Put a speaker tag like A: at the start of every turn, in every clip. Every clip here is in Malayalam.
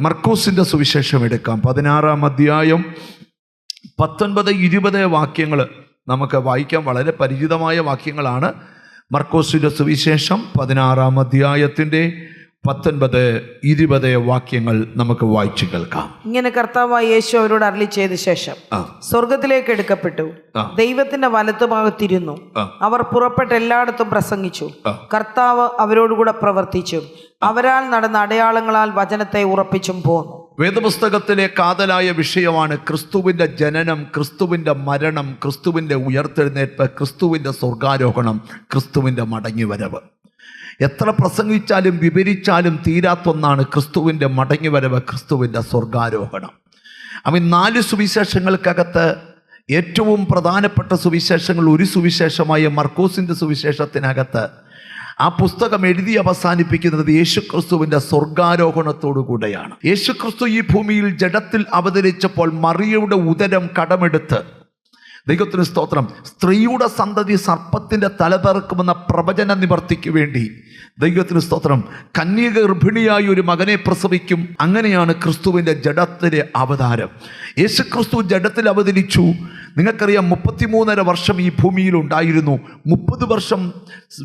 A: മർക്കോസിൻ്റെ സുവിശേഷം എടുക്കാം. 16-ാം അധ്യായം 19-20 വാക്യങ്ങൾ നമുക്ക് വായിക്കാം. വളരെ പരിചിതമായ വാക്യങ്ങളാണ്. മർക്കോസിൻ്റെ സുവിശേഷം 16-ാം അധ്യായത്തിൻ്റെ 19-20 വാക്യങ്ങൾ നമുക്ക് വായിച്ചു കേൾക്കാം.
B: ഇങ്ങനെ കർത്താവായ യേശു അവരോട് അരുളി ചെയ്ത ശേഷം സ്വർഗത്തിലേക്ക് എടുക്കപ്പെട്ടു, ദൈവത്തിന്റെ വലത്തുഭാഗത്തിരുന്നു. അവർ പുറപ്പെട്ട് എല്ലായിടത്തും പ്രസംഗിച്ചു. കർത്താവ് അവരോടുകൂടെ പ്രവർത്തിച്ചു, അവരാൽ നടന്ന അടയാളങ്ങളാൽ വചനത്തെ ഉറപ്പിച്ചും പോന്നു.
A: വേദപുസ്തകത്തിലെ കാതലായ വിഷയമാണ് ക്രിസ്തുവിൻ്റെ ജനനം, ക്രിസ്തുവിൻ്റെ മരണം, ക്രിസ്തുവിൻ്റെ ഉയർത്തെഴുന്നേൽപ്പ്, ക്രിസ്തുവിൻ്റെ സ്വർഗാരോഹണം, ക്രിസ്തുവിൻ്റെ മടങ്ങിവരവ്. എത്ര പ്രസംഗിച്ചാലും വിവരിച്ചാലും തീരാത്തൊന്നാണ് ക്രിസ്തുവിൻ്റെ മടങ്ങിവരവ്, ക്രിസ്തുവിൻ്റെ സ്വർഗാരോഹണം. 4 സുവിശേഷങ്ങൾക്കകത്ത് ഏറ്റവും പ്രധാനപ്പെട്ട സുവിശേഷങ്ങൾ ഒരു സുവിശേഷമായ മർക്കോസിൻ്റെ സുവിശേഷത്തിനകത്ത് ആ പുസ്തകം എഴുതി അവസാനിപ്പിക്കുന്നത് യേശുക്രിസ്തുവിൻ്റെ സ്വർഗാരോഹണത്തോടു കൂടെയാണ്. യേശുക്രിസ്തു ഈ ഭൂമിയിൽ ജഡത്തിൽ അവതരിച്ചപ്പോൾ മറിയയുടെ ഉദരം കടമെടുത്ത്, ദൈവത്തിന് സ്തോത്രം, സ്ത്രീയുടെ സന്തതി സർപ്പത്തിൻ്റെ തല തറക്കുമെന്ന പ്രവചന നിവർത്തിക്ക് വേണ്ടി ദൈവത്തിന് സ്തോത്രം കന്യക ഗർഭിണിയായി ഒരു മകനെ പ്രസവിക്കും. അങ്ങനെയാണ് ക്രിസ്തുവിൻ്റെ ജഡത്തിലെ അവതാരം. യേശുക്രിസ്തു ജഡത്തിൽ അവതരിച്ചു. നിങ്ങൾക്കറിയാം, 33.5 വർഷം ഈ ഭൂമിയിൽ ഉണ്ടായിരുന്നു. 30 വർഷം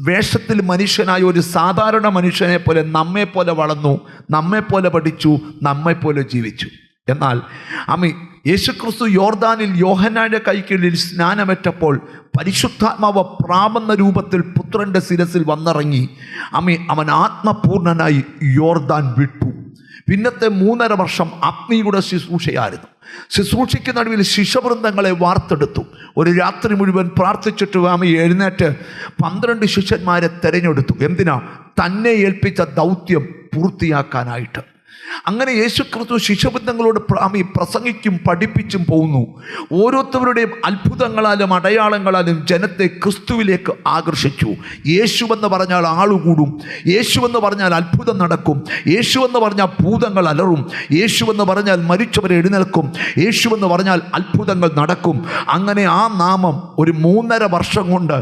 A: വേഷത്തിൽ മനുഷ്യനായ ഒരു സാധാരണ മനുഷ്യനെ പോലെ നമ്മെപ്പോലെ വളർന്നു, നമ്മെപ്പോലെ പഠിച്ചു, നമ്മെപ്പോലെ ജീവിച്ചു. എന്നാൽ യേശുക്രിസ്തു യോർദാനിൽ യോഹന്നാന്റെ കൈക്കീഴിൽ സ്നാനമേറ്റപ്പോൾ പരിശുദ്ധാത്മാവ് പ്രാപന്ന രൂപത്തിൽ പുത്രന്റെ ശിരസിൽ വന്നിറങ്ങി. അവൻ ആത്മപൂർണനായി യോർദാൻ വിട്ടു. പിന്നത്തെ 3.5 വർഷം അഗ്നിയുടെ ശുശ്രൂഷയായിരുന്നു. ശുശ്രൂഷയ്ക്ക് നടുവിൽ ശിഷ്യവൃന്ദങ്ങളെ വാർത്തെടുത്തു. ഒരു രാത്രി മുഴുവൻ പ്രാർത്ഥിച്ചിട്ട് എഴുന്നേറ്റ് 12 ശിഷ്യന്മാരെ തെരഞ്ഞെടുത്തു. എന്തിനാ? തന്നെ ഏൽപ്പിച്ച ദൗത്യം പൂർത്തിയാക്കാനായിട്ട്. അങ്ങനെ യേശുക്രിസ്തു ശിഷ്യവൃന്ദങ്ങളോട് പ്രസംഗിക്കും പഠിപ്പിച്ചും പോകുന്നു. ഓരോരുത്തരുടെയും അത്ഭുതങ്ങളാലും അടയാളങ്ങളാലും ജനത്തെ ക്രിസ്തുവിലേക്ക് ആകർഷിച്ചു. യേശുവെന്ന് പറഞ്ഞാൽ ആളുകൂടും, യേശുവെന്ന് പറഞ്ഞാൽ അത്ഭുതം നടക്കും, യേശുവെന്ന് പറഞ്ഞാൽ ഭൂതങ്ങൾ അലറും, യേശുവെന്ന് പറഞ്ഞാൽ മരിച്ചവരെ എഴുന്നേൽക്കും, യേശുവെന്ന് പറഞ്ഞാൽ അത്ഭുതങ്ങൾ നടക്കും. അങ്ങനെ ആ നാമം ഒരു 3.5 വർഷം കൊണ്ട്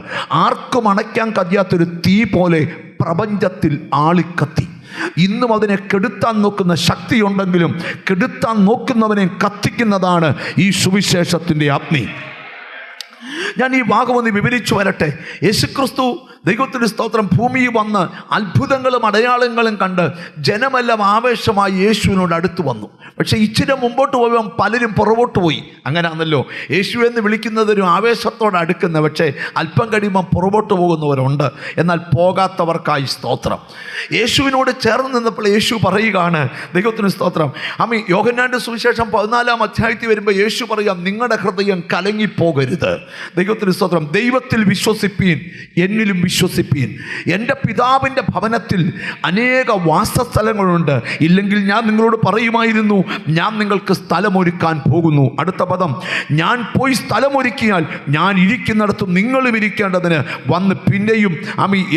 A: ആർക്കും അണയ്ക്കാൻ കഴിയാത്തൊരു തീ പോലെ പ്രപഞ്ചത്തിൽ ആളിക്കത്തി. ഇന്നും അതിനെ കെടുത്താൻ നോക്കുന്ന ശക്തിയുണ്ടെങ്കിലും കെടുത്താൻ നോക്കുന്നവനെ കത്തിക്കുന്നതാണ് ഈ സുവിശേഷത്തിൻ്റെ അഗ്നി. ഞാൻ ഈ ഭാഗമൊന്ന് വിവരിച്ചു വരട്ടെ. യേശുക്രിസ്തു ദൈവത്തിന് സ്തോത്രം ഭൂമിയിൽ വന്ന് അത്ഭുതങ്ങളും അടയാളങ്ങളും കണ്ട് ജനമെല്ലാം ആവേശമായി യേശുവിനോട് അടുത്ത് വന്നു. പക്ഷെ ഇച്ചിരി മുമ്പോട്ട് പോയപ്പോൾ പലരും പുറകോട്ട് പോയി. അങ്ങനെയാണല്ലോ, യേശു എന്ന് വിളിക്കുന്നതൊരു ആവേശത്തോടെ അടുക്കുന്ന, പക്ഷേ അല്പം കഴിയുമ്പം പുറകോട്ട് പോകുന്നവരുണ്ട്. എന്നാൽ പോകാത്തവർക്കായി സ്തോത്രം. യേശുവിനോട് ചേർന്ന് നിന്നപ്പോൾ യേശു പറയുകയാണ്, ദൈവത്തിന് സ്തോത്രം, യോഹന്നാന്റെ സുവിശേഷം 14-ാം അധ്യായത്തിൽ വരുമ്പോൾ യേശു പറയാം, നിങ്ങളുടെ ഹൃദയം കലങ്ങിപ്പോകരുത്. ദൈവത്തിന് സ്തോത്രം, ദൈവത്തിൽ വിശ്വസിപ്പീൻ, എന്നിലും വിശ്വസിപ്പീൻ. എൻ്റെ പിതാവിൻ്റെ ഭവനത്തിൽ അനേക വാസസ്ഥലങ്ങളുണ്ട്. ഇല്ലെങ്കിൽ ഞാൻ നിങ്ങളോട് പറയുമായിരുന്നു, ഞാൻ നിങ്ങൾക്ക് സ്ഥലമൊരുക്കാൻ പോകുന്നു. അടുത്ത പദം, ഞാൻ പോയി സ്ഥലമൊരുക്കിയാൽ ഞാൻ ഇരിക്കുന്നിടത്ത് നിങ്ങളും ഇരിക്കേണ്ടതിന് വന്ന് പിന്നെയും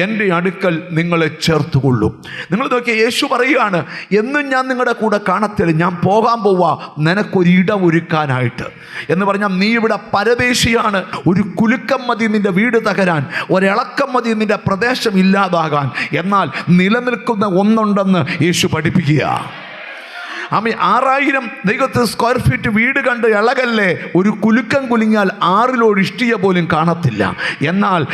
A: എൻ്റെ അടുക്കൽ നിങ്ങളെ ചേർത്തുകൊള്ളും. നിങ്ങൾ നോക്കിയ യേശു പറയുകയാണ്, എന്നും ഞാൻ നിങ്ങളുടെ കൂടെ കാണത്തില്ല, ഞാൻ പോകാൻ പോവാ നിനക്കൊരിടം ഒരുക്കാനായിട്ട്. എന്ന് പറഞ്ഞാൽ നീ ഇവിടെ പരദേശിയാണ്. ഒരു കുലുക്കം മതി നിന്റെ വീട് തകരാൻ, ഒരിളക്കം മതി നിന്റെ പ്രദേശം ഇല്ലാതാകാൻ. എന്നാൽ നിലനിൽക്കുന്ന ഒന്നുണ്ടെന്ന് യേശു പഠിപ്പിക്കുക. 6000 ദൈവത്തിന് സ്ക്വയർ ഫീറ്റ് വീട് കണ്ട് ഇളകല്ലേ. ഒരു കുലുക്കം കുലുങ്ങിയാൽ 6 ഇഷ്ടിക പോലും കാണത്തില്ല. എന്നാൽ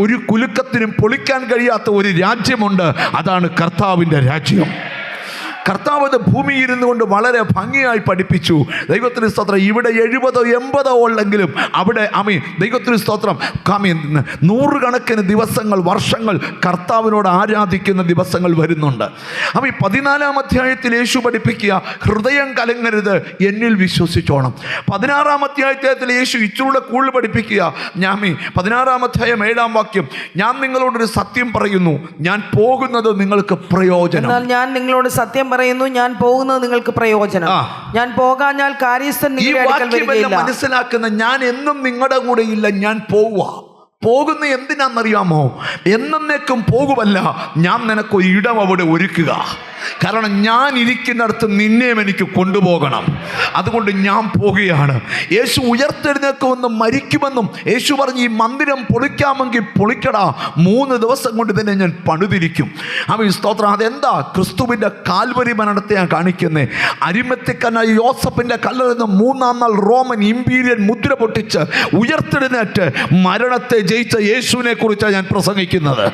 A: ഒരു കുലുക്കത്തിനും പൊളിക്കാൻ കഴിയാത്ത ഒരു രാജ്യമുണ്ട്, അതാണ് കർത്താവിൻ്റെ രാജ്യം. കർത്താവ് ഭൂമിയിൽ ഇരുന്നു കൊണ്ട് വളരെ ഭംഗിയായി പഠിപ്പിച്ചു. ദൈവത്തിന് സ്തോത്രം, ഇവിടെ 70-80 ഉള്ളെങ്കിലും അവിടെ ദൈവത്തിന് സ്തോത്രം 100 കണക്കിന് ദിവസങ്ങൾ, വർഷങ്ങൾ കർത്താവിനോട് ആരാധിക്കുന്ന ദിവസങ്ങൾ വരുന്നുണ്ട്. 14-ാം അധ്യായത്തിൽ യേശു പഠിപ്പിക്കുക, ഹൃദയം കലങ്ങരുത്, എന്നിൽ വിശ്വസിച്ചോണം. 16-ാം അധ്യായത്തിൽ യേശു ഇച്ചിലൂടെ കൂടുതൽ പഠിപ്പിക്കുക. 16-ാം അധ്യായം 7-ാം വാക്യം, ഞാൻ നിങ്ങളോടൊരു സത്യം പറയുന്നു, ഞാൻ പോകുന്നത് നിങ്ങൾക്ക് പ്രയോജനം.
B: ഞാൻ നിങ്ങളോട് സത്യം പറയുന്നു, ഞാൻ പോകുന്നത് നിങ്ങൾക്ക് പ്രയോജനം. ഞാൻ പോകാഞ്ഞാൽ കാര്യസ്ഥൻ നിങ്ങളുടെ അടുക്കൽ വരികയില്ല.
A: മനസ്സിലാക്കുന്ന, ഞാൻ എന്നും നിങ്ങളുടെ കൂടെ ഇല്ല, ഞാൻ പോവുക. പോകുന്ന എന്തിനാണെന്നറിയാമോ? എന്നേക്കും പോകുമല്ല, ഞാൻ നിനക്കൊരു ഇടം അവിടെ ഒരുക്കുക. കാരണം ഞാൻ ഇരിക്കുന്നിടത്ത് നിന്നെയും എനിക്ക് കൊണ്ടുപോകണം. അതുകൊണ്ട് ഞാൻ പോകുകയാണ്. യേശു ഉയർത്തെഴുന്നേക്കുമെന്നും മരിക്കുമെന്നും യേശു പറഞ്ഞ് ഈ മന്ദിരം പൊളിക്കാമെങ്കിൽ പൊളിക്കടാ, 3 ദിവസം കൊണ്ട് തന്നെ ഞാൻ പണിതിരിക്കും. അവൻ സ്തോത്രം. അതെന്താ? ക്രിസ്തുവിൻ്റെ കാൽവരി മരണത്തെ ഞാൻ കാണിക്കുന്നത്. അരിമത്യക്കാരനായ യോസഫിൻ്റെ കല്ലറന്ന് 3-ാം നാൾ റോമൻ ഇമ്പീരിയൻ മുദ്ര പൊട്ടിച്ച് ഉയർത്തെഴുന്നേറ്റ് മരണത്തെ ജയിച്ച യേശുവിനെ കുറിച്ചാണ് ഞാൻ പ്രസംഗിക്കുന്നത്.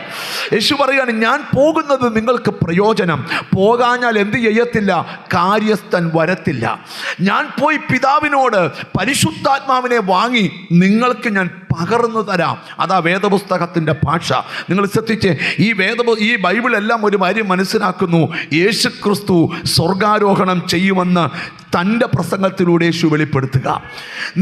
A: യേശു പറയുകയാണ്, ഞാൻ പോകുന്നത് നിങ്ങൾക്ക് പ്രയോജനം. പോകാഞ്ഞാൽ എന്ത് ചെയ്യത്തില്ല? കാര്യസ്ഥൻ വരത്തില്ല. ഞാൻ പോയി പിതാവിനോട് പരിശുദ്ധാത്മാവിനെ വാങ്ങി നിങ്ങൾക്ക് ഞാൻ പകർന്നു തരാം. അതാ വേദപുസ്തകത്തിൻ്റെ ഭാഷ. നിങ്ങൾ ശ്രദ്ധിച്ച്, ഈ ബൈബിളെല്ലാം ഒരു കാര്യം മനസ്സിലാക്കുന്നു. യേശുക്രിസ്തു സ്വർഗാരോഹണം ചെയ്യുമെന്ന് തൻ്റെ പ്രസംഗത്തിലൂടെ യേശു വെളിപ്പെടുത്തുക.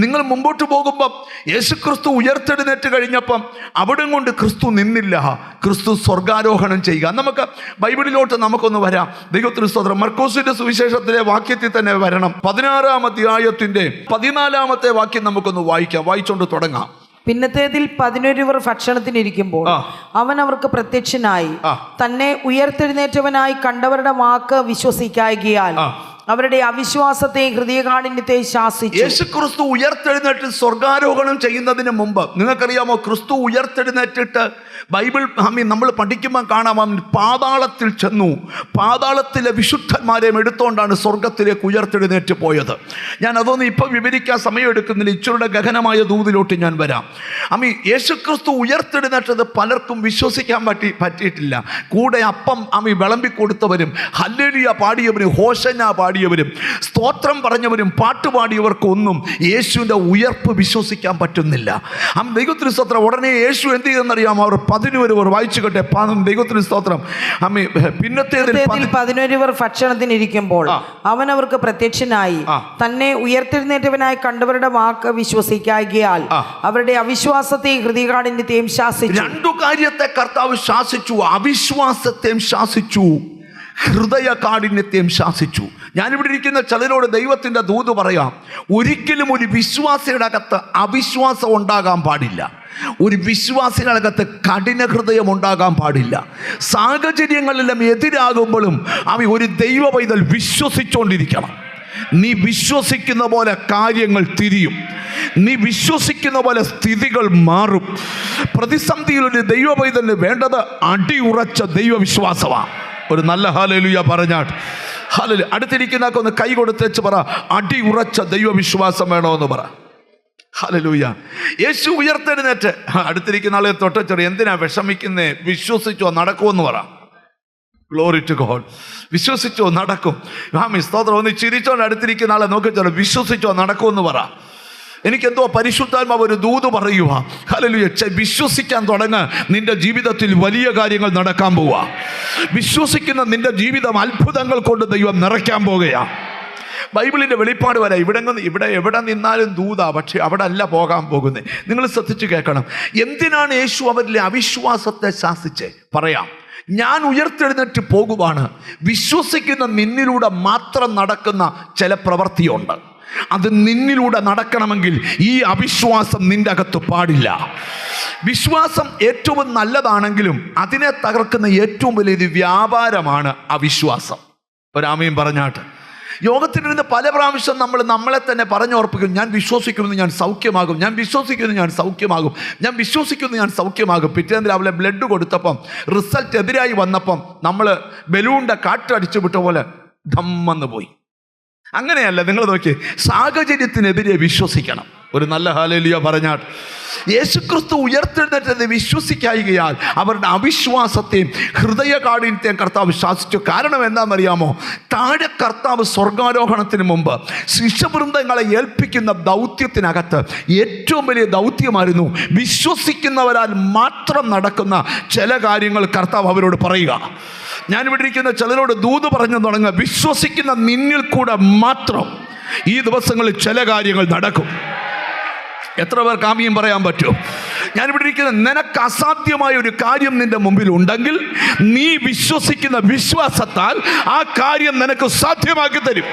A: നിങ്ങൾ മുമ്പോട്ട് പോകുമ്പം യേശുക്രിസ്തു ഉയർത്തെഴുന്നേറ്റ് കഴിഞ്ഞപ്പം അവിടെ കൊണ്ട് ക്രിസ്തു നിന്നില്ല. ക്രിസ്തു സ്വർഗാരോഹണം ചെയ്യുക. നമുക്ക് ബൈബിളിലോട്ട് നമുക്കൊന്ന് വരാം. ദൈവത്തിന് സ്തോത്രം. മർക്കോസിന്റെ സുവിശേഷത്തിലെ വാക്യത്തിൽ തന്നെ വരണം. 16-ാം അധ്യായത്തിന്റെ 14-ാമത്തെ വാക്യം നമുക്കൊന്ന് വായിക്കാം. വായിച്ചുകൊണ്ട് തുടങ്ങാം.
B: പിന്നത്തേതിൽ 11 ഭക്ഷണത്തിനിരിക്കുമ്പോൾ അവൻ അവർക്ക് പ്രത്യക്ഷനായി തന്നെ ഉയർത്തെഴുന്നേറ്റവനായി കണ്ടവരുടെ വാക്ക് വിശ്വസിക്കായികയാൽ അവരുടെ അവിശ്വാസത്തെ ഹൃദയകാഠിന്യത്തെ ശാസിച്ചു.
A: യേശുക്രിസ്തു ഉയർത്തെഴുന്നേറ്റ് സ്വർഗാരോഹണം ചെയ്യുന്നതിന് മുമ്പ് നിങ്ങൾക്കറിയാമോ, ക്രിസ്തു ഉയർത്തെഴുന്നേറ്റിട്ട് ബൈബിൾ നമ്മൾ പഠിക്കുമ്പോൾ കാണാം, അവൻ പാതാളത്തിൽ ചെന്നു. പാതാളത്തിലെ വിശുദ്ധന്മാരെയും എടുത്തുകൊണ്ടാണ് സ്വർഗത്തിലേക്ക് ഉയർത്തെഴുന്നേറ്റ് പോയത്. ഞാൻ അതൊന്നും ഇപ്പം വിവരിക്കാൻ സമയമെടുക്കുന്നില്ല. ഇച്ചിരുടെ ഗഹനമായ ദൂതിലോട്ട് ഞാൻ വരാം. യേശുക്രിസ്തു ഉയർത്തെഴുന്നേറ്റത് പലർക്കും വിശ്വസിക്കാൻ പറ്റിയിട്ടില്ല. കൂടെ അപ്പം വിളമ്പിക്കൊടുത്തവരും ഹല്ലേലൂയ പാടിയവരും ഹോശന്ന പാടിയവരും സ്തോത്രം പറഞ്ഞവരും പാട്ടുപാടിയവർക്കൊന്നും യേശുവിൻ്റെ ഉയർപ്പ് വിശ്വസിക്കാൻ പറ്റുന്നില്ല. ദൈവത്തിന് സ്തോത്രം. ഉടനെ യേശു എന്ത് ചെയ്തെന്നറിയാമോ? അവർ 11 വായിച്ചു കേട്ടെ. ദൈവത്തിന് സ്തോത്രം. പിന്നത്തേതിൽ
B: 11 ഭക്ഷണത്തിനിരിക്കുമ്പോൾ അവൻ അവർക്ക് പ്രത്യക്ഷനായി തന്നെ ഉയർത്തെഴുന്നേറ്റവനായി കണ്ടവരുടെ വാക്ക് വിശ്വസിക്കായികയാൽ അവരുടെ അവിശ്വാസത്തെയും ഹൃദയകാഠിന്യത്തെയും ശാസിച്ചു. 2
A: കാര്യത്തെ കർത്താവ് ശാസിച്ചു. അവിശ്വാസത്തെയും ശാസിച്ചു, ഹൃദയകാഠിന്യത്തെയും ശാസിച്ചു. ഞാനിവിടെ ഇരിക്കുന്ന ചിലരോട് ദൈവത്തിൻ്റെ ദൂത് പറയാം. ഒരിക്കലും ഒരു വിശ്വാസിയുടെ അകത്ത് അവിശ്വാസം ഉണ്ടാകാൻ പാടില്ല. ഒരു വിശ്വാസികളകത്ത് കഠിന ഹൃദയം ഉണ്ടാകാൻ പാടില്ല. സാഹചര്യങ്ങളെല്ലാം എതിരാകുമ്പോഴും ഒരു ദൈവ പൈതൽ വിശ്വസിച്ചുകൊണ്ടിരിക്കണം. നീ വിശ്വസിക്കുന്ന പോലെ കാര്യങ്ങൾ തിരിയും. നീ വിശ്വസിക്കുന്ന പോലെ സ്ഥിതികൾ മാറും. പ്രതിസന്ധിയിൽ ഒരു ദൈവ പൈതലിന് വേണ്ടത് അടിയുറച്ച ദൈവവിശ്വാസമാണ്. ഒരു നല്ല ഹല്ലേലൂയ പറഞ്ഞാട്ട്. ഹല്ലേലൂയ. അടുത്തിരിക്കുന്നതൊക്കെ ഒന്ന് കൈ കൊടുത്തേച്ച് പറ, അടിയുറച്ച ദൈവവിശ്വാസം വേണമെന്ന് പറ. ഹല്ലേലൂയ. യേശു ഉയർത്തെഴുന്നേറ്റ് അടുത്തിരിക്കുന്ന ആളെ തൊട്ടച്ചെറിയ, എന്തിനാ വിഷമിക്കുന്നേ? വിശ്വസിച്ചോ നടക്കുമെന്ന് പറ. Glory to God. വിശ്വസിച്ചോ നടക്കും. സ്തോത്രം. ഒന്ന് ചിരിച്ചോണ്ട് അടുത്തിരിക്കുന്ന ആളെ നോക്കിച്ചോ, വിശ്വസിച്ചോ നടക്കുമെന്ന് പറ. എനിക്കെന്തോ പരിശുദ്ധാത്മാവ് ഒരു ദൂത് പറയുക. ഹല്ലേലൂയ. വിശ്വസിക്കാൻ തുടങ്ങ്. നിന്റെ ജീവിതത്തിൽ വലിയ കാര്യങ്ങൾ നടക്കാൻ പോവുക. വിശ്വസിക്കുന്ന നിന്റെ ജീവിതം അത്ഭുതങ്ങൾ കൊണ്ട് ദൈവം നിറയ്ക്കാൻ പോകുകയാണ്. ബൈബിളിൻ്റെ വെളിപ്പാട് വരാം. ഇവിടെ എവിടെ നിന്നാലും ദൂതാ, പക്ഷെ അവിടെ അല്ല പോകാൻ പോകുന്നത്. നിങ്ങൾ ശ്രദ്ധിച്ച് കേൾക്കണം. എന്തിനാണ് യേശു അവരിലെ അവിശ്വാസത്തെ ശാസിച്ച്? പറയാം. ഞാൻ ഉയർത്തെഴുന്നേറ്റ് പോകുവാണ്. വിശ്വസിക്കുന്ന നിന്നിലൂടെ മാത്രം നടക്കുന്ന ചില പ്രവൃത്തിയുണ്ട്. അത് നിന്നിലൂടെ നടക്കണമെങ്കിൽ ഈ അവിശ്വാസം നിന്റെ അകത്ത് പാടില്ല. വിശ്വാസം ഏറ്റവും നല്ലതാണെങ്കിലും അതിനെ തകർക്കുന്ന ഏറ്റവും വലിയൊരു വ്യാപാരമാണ് അവിശ്വാസം. ഒരാമയും പറഞ്ഞാട്ട്. യോഗത്തിലിരുന്ന് പല പ്രാവശ്യം നമ്മളെ തന്നെ പറഞ്ഞോർപ്പിക്കും, ഞാൻ വിശ്വസിക്കുന്നു ഞാൻ സൗഖ്യമാകും, ഞാൻ വിശ്വസിക്കുന്നു ഞാൻ സൗഖ്യമാകും, ഞാൻ വിശ്വസിക്കുന്നു ഞാൻ സൗഖ്യമാകും. പിറ്റേന്ന് രാവിലെ ബ്ലഡ് കൊടുത്തപ്പം റിസൾട്ട് എതിരായി വന്നപ്പം നമ്മൾ ബലൂണിൻ്റെ കാറ്റടിച്ചു വിട്ട പോലെ ധമ്മെന്ന് പോയി. അങ്ങനെയല്ല. നിങ്ങൾ നോക്കി, സാഹചര്യത്തിനെതിരെ വിശ്വസിക്കണം. ഒരു നല്ല ഹല്ലേലൂയ പറഞ്ഞാൽ യേശുക്രിസ്തു ഉയർത്തെഴുന്നേറ്റത് വിശ്വസിക്കായികയാൽ അവരുടെ അവിശ്വാസത്തെയും ഹൃദയകാഠിന്യത്തെയും കർത്താവ് ശാസിച്ചു. കാരണം എന്താണെന്നറിയാമോ? താഴെ കർത്താവ് സ്വർഗാരോഹണത്തിന് മുമ്പ് ശിഷ്യവൃന്ദങ്ങളെ ഏൽപ്പിക്കുന്ന ദൗത്യത്തിനകത്ത് ഏറ്റവും വലിയ ദൗത്യമായിരുന്നു വിശ്വസിക്കുന്നവരാൽ മാത്രം നടക്കുന്ന ചില കാര്യങ്ങൾ കർത്താവ് അവരോട് പറയുക. ഞാനിവിടെ ഇരിക്കുന്ന ചിലരോട് ദൂത് പറഞ്ഞു തുടങ്ങുക. വിശ്വസിക്കുന്ന നിന്നിൽ കൂടെ മാത്രം ഈ ദിവസങ്ങളിൽ ചില കാര്യങ്ങൾ നടക്കും. എത്ര പേർക്ക് ആമീൻ പറയാൻ പറ്റും? ഞാനിവിടെ ഇരിക്കുന്ന, നിനക്ക് അസാധ്യമായ ഒരു കാര്യം നിന്റെ മുമ്പിൽ ഉണ്ടെങ്കിൽ നീ വിശ്വസിക്കുന്ന വിശ്വാസത്താൽ ആ കാര്യം നിനക്ക് സാധ്യമാക്കി തരും.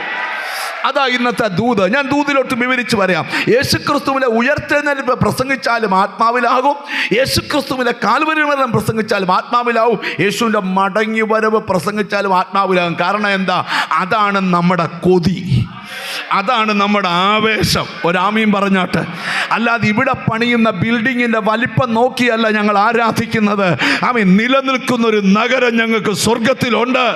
A: അതാ ഇന്നത്തെ ദൂത്. ഞാൻ ദൂതിലോട്ട് വിവരിച്ച് പറയാം. യേശുക്രിസ്തുവിന്റെ ഉയർത്തെഴുന്നേൽപ്പ് പ്രസംഗിച്ചാലും ആത്മാവിലാകും, യേശുക്രിസ്തുവിന്റെ കാൽവരി മരണം പ്രസംഗിച്ചാലും ആത്മാവിലാവും, യേശുവിന്റെ മടങ്ങി വരവ് പ്രസംഗിച്ചാലും ആത്മാവിലാകും. കാരണം എന്താ? അതാണ് നമ്മുടെ കൊതി, അതാണ് നമ്മുടെ ആവേശം. ഒരാമീൻ പറഞ്ഞാട്ട്. അല്ലാതെ ഇവിടെ പണിയുന്ന ബിൽഡിങ്ങിന്റെ വലിപ്പം നോക്കിയല്ല ഞങ്ങൾ ആരാധിക്കുന്നത്. ആമീൻ. നിലനിൽക്കുന്ന ഒരു നഗരം ഞങ്ങൾക്ക് സ്വർഗത്തിലുണ്ട്.